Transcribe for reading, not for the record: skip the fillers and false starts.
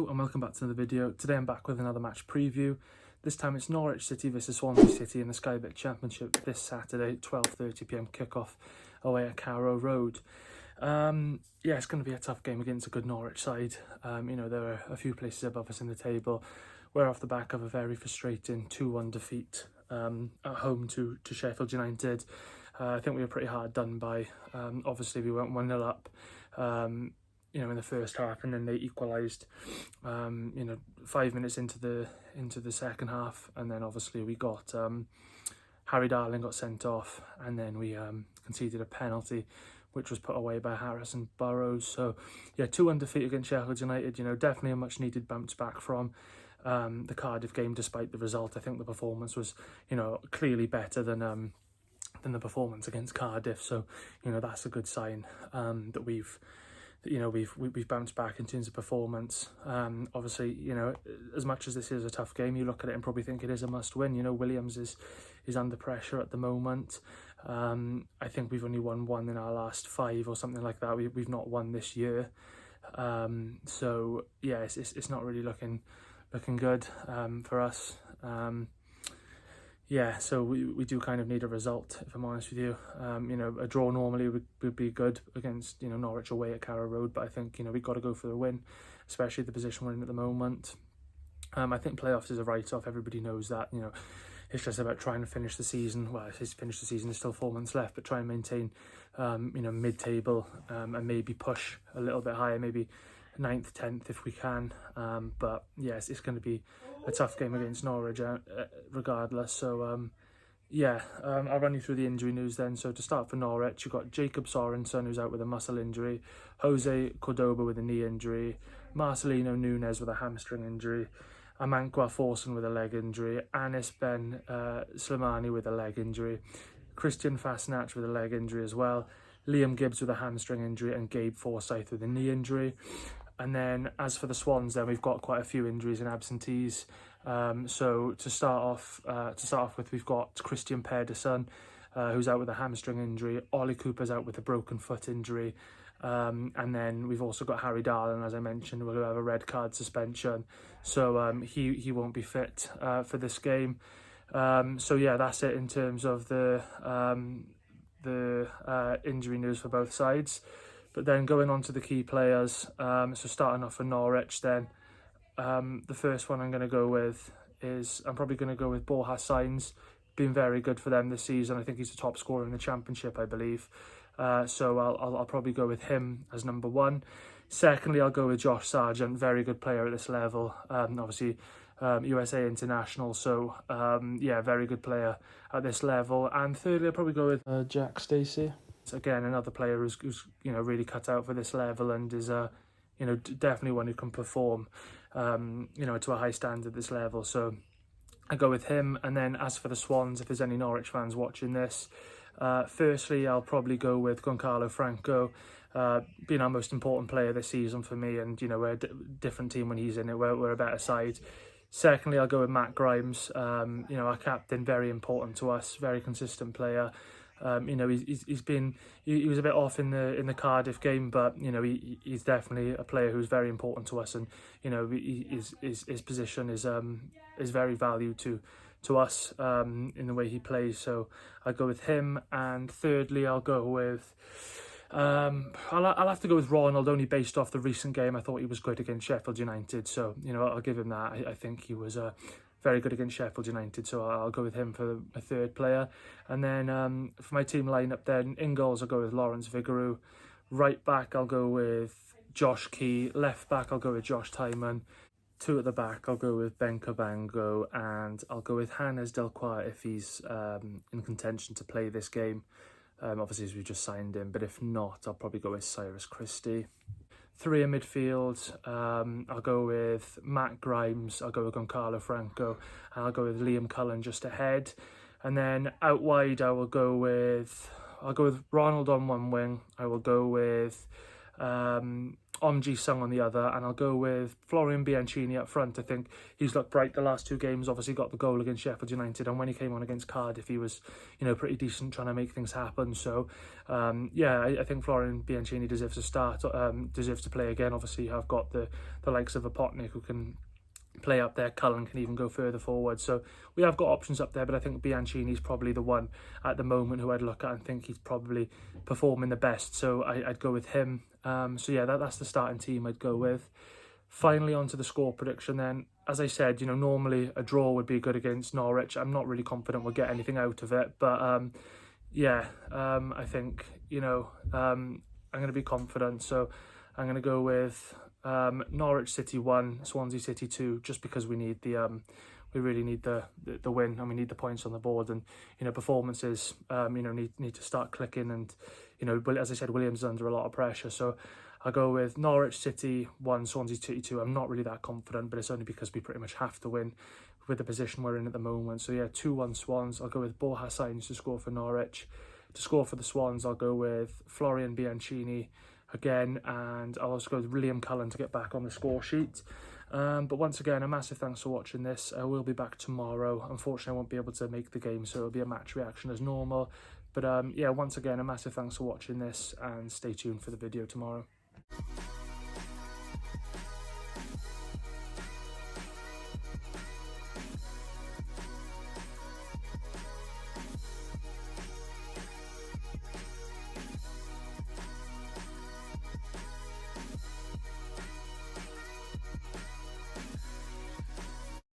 Hello and welcome back to another video. Today I'm back with another match preview. This time it's Norwich City versus Swansea City in the Sky Bet Championship this Saturday, 12:30 PM kickoff away at Carrow Road. Yeah, it's going to be a tough game against a good Norwich side. There are a few places above us in the table. We're off the back of a very frustrating 2-1 defeat at home to Sheffield United. I think we were pretty hard done by. Obviously we went 1-0 up. In the first half, and then they equalised 5 minutes into the second half, and then obviously we got Harry Darling got sent off, and then we conceded a penalty which was put away by Harrison Burrows. So yeah, 2-1 defeat against Sheffield United, definitely a much needed bounce back from the Cardiff game. Despite the result, I think the performance was clearly better than the performance against Cardiff, so that's a good sign that we've bounced back in terms of performance. Obviously, as much as this is a tough game, you look at it and probably think it is a must win. Williams is under pressure at the moment. I think we've only won one in our last 5 or something like that. We've not won this year. So yeah, it's not really looking good for us. Yeah, so we do kind of need a result, if I'm honest with you. A draw normally would be good against, Norwich away at Carrow Road, but I think, we've got to go for the win, especially the position we're in at the moment. I think playoffs is a write-off. Everybody knows that, it's just about trying to finish the season. Well, it's finish the season, there's still 4 months left, but try and maintain, mid-table and maybe push a little bit higher, maybe 9th, 10th if we can. But yes, it's going to be a tough game against Norwich regardless. So I'll run you through the injury news then. So to start for Norwich, you've got Jacob Sorensen, who's out with a muscle injury, Jose Cordoba with a knee injury, Marcelino Nunes with a hamstring injury, Amankwa Forson with a leg injury, Anis Ben Slimani with a leg injury, Christian Fasnach with a leg injury as well, Liam Gibbs with a hamstring injury, and Gabe Forsyth with a knee injury. And then as for the Swans, then we've got quite a few injuries and absentees. So to start off with, we've got Christian Pedersen, who's out with a hamstring injury. Ollie Cooper's out with a broken foot injury. And then we've also got Harry Darling, as I mentioned, who will have a red card suspension. So he won't be fit for this game. So yeah, that's it in terms of the injury news for both sides. But then going on to the key players, so starting off for Norwich then, the first one I'm going to go with is, I'm probably going to go with Borja Sainz. Been very good for them this season. I think he's the top scorer in the Championship, I believe. So I'll probably go with him as number 1. Secondly, I'll go with Josh Sargent, very good player at this level. Obviously, USA international, so yeah, very good player at this level. And thirdly, I'll probably go with Jack Stacey. Again, another player who's really cut out for this level and is definitely one who can perform to a high standard at this level. So I go with him. And then as for the Swans, if there's any Norwich fans watching this, firstly I'll probably go with Goncalo Franco, being our most important player this season for me, and we're a different team when he's in it. We're a better side. Secondly, I'll go with Matt Grimes, our captain, very important to us, very consistent player. He was a bit off in the Cardiff game, but he's definitely a player who's very important to us, and his position is very valued to us in the way he plays. So I'll go with him. And thirdly, I'll go with I'll have to go with Ronald, only based off the recent game. I thought he was good against Sheffield United, so I'll give him that. I think he was very good against Sheffield United, so I'll go with him for a third player. And then for my team lineup then, in goals I'll go with Lawrence Vigouroux. Right back I'll go with Josh Key. Left back I'll go with Josh Tyman. 2 at the back I'll go with Ben Cabango, and I'll go with Hannes Delqua if he's in contention to play this game. Obviously, as we just signed him, but if not, I'll probably go with Cyrus Christie. 3 in midfield, I'll go with Matt Grimes, I'll go with Goncalo Franco, and I'll go with Liam Cullen just ahead. And then out wide, I'll go with Ronald on one wing. I will go with Sung on the other, and I'll go with Florian Bianchini up front. I think he's looked bright the last 2 games, obviously got the goal against Sheffield United, and when he came on against Cardiff, he was, pretty decent trying to make things happen. So, yeah, I think Florian Bianchini deserves to start, deserves to play again. Obviously, you have got the likes of Apotnik who can play up there. Cullen can even go further forward. So we have got options up there, but I think Bianchini's probably the one at the moment who I'd look at and think he's probably performing the best. So I'd go with him. So yeah, that's the starting team I'd go with. Finally, on to the score prediction then. As I said, normally a draw would be good against Norwich. I'm not really confident we'll get anything out of it, but I think, I'm going to be confident. So I'm going to go with Norwich City 1, Swansea City 2, just because we need we really need the win, and we need the points on the board, and performances need to start clicking, and as I said, Williams is under a lot of pressure. So I'll go with Norwich City 1, Swansea City 2. I'm not really that confident, but it's only because we pretty much have to win with the position we're in at the moment. So yeah, 2-1 Swans. I'll go with Borja Sainz to score for Norwich. To score for the Swans, I'll go with Florian Bianchini again, and I'll also go with Liam Cullen to get back on the score sheet. But once again, a massive thanks for watching this. I will be back tomorrow. Unfortunately, I won't be able to make the game, so it'll be a match reaction as normal. But yeah, once again, a massive thanks for watching this, and stay tuned for the video tomorrow.